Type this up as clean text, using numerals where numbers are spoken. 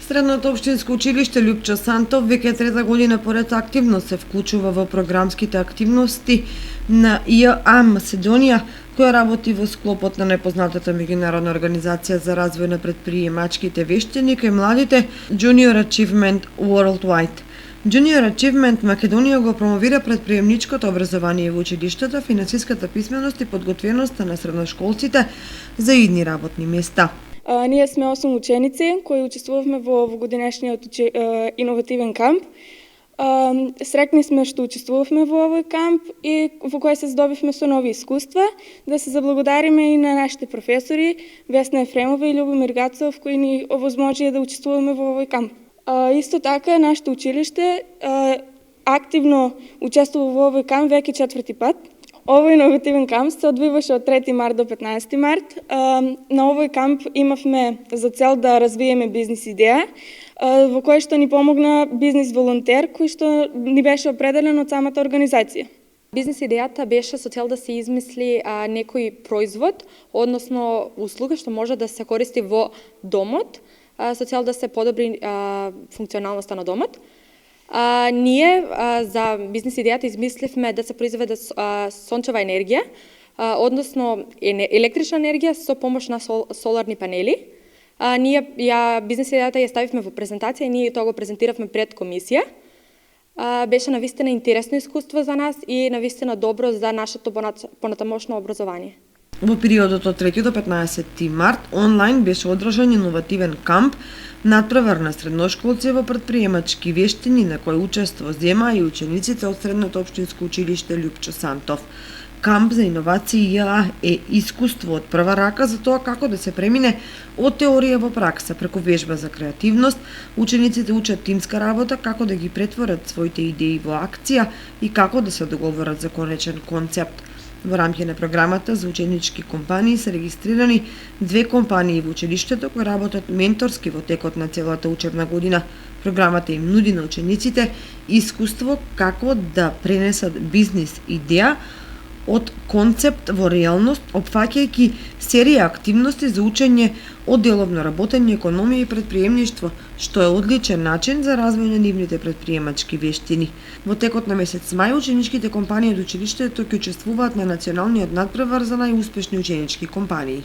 Средното општинско училиште Љупчо Сантов веќе трета година поред активно се вклучува во програмските активности на ЈА Македонија, која работи во склопот на непознатата меѓународна организација за развој на претприемачките вештини кај младите Junior Achievement Worldwide. Junior Achievement Македонија го промовира претприемничкото образование во училиштата, финансиската писменост и подготвеноста на средношколците за идни работни места. Ние сме 8 ученици кои учествувавме во годинешниот иновативен камп. Срекни сме што учествувавме во овој камп и во кој се здобивме со нови искуства. Да се заблагодариме и на нашите професори Весна Ефремова и Љубомир Гацов кои ни овозможија да учествуваме во овој камп. Исто така, нашето училиште активно учествува во овој камп веќе четврти пат. Овој иновативен камп се одвиваше од 3 март до 15 март. На овој камп имавме за цел да развиеме бизнис идеја, во кој што ни помогна бизнис волонтер, кој што ни беше определен од самата организација. Бизнис идејата беше со цел да се измисли некој производ, односно услуга што може да се користи во домот, со цел да се подобри функционалноста на домот. Ние за бизнис идејата измисливме да се произведе сончева енергија, односно електрична енергија со помош на соларни панели. Ние бизнис идејата ја ставивме во презентација и ние тоа го презентиравме пред комисија. Беше навистина интересно искуство за нас и навистина добро за нашето понатамошно образование. Во периодот од 3 до 15 март онлайн беше одржан иновативен камп надпревар на средношколци во претприемачки вештини на кој учество зема и учениците од Средното општинско училиште Љупчо Сантов. Камп за иновации ЈА е искуство од прва рака за тоа како да се премине од теорија во пракса преку вежба за креативност. Учениците учат тимска работа, како да ги претворат своите идеи во акција и како да се договорат за конечен концепт. Во рамки на програмата за ученички компании се регистрирани 2 компании во училиштето кои работат менторски во текот на целата учебна година. Програмата им нуди на учениците искуство како да пренесат бизнис идеја од концепт во реалност, опфаќајќи серија активности за учење од деловно работење, економија и претприемништво, што е одличен начин за развој на нивните претприемачки вештини. Во текот на месец мај ученичките компании од училиштето ќе учествуваат на националниот надпревар за најуспешни ученички компании.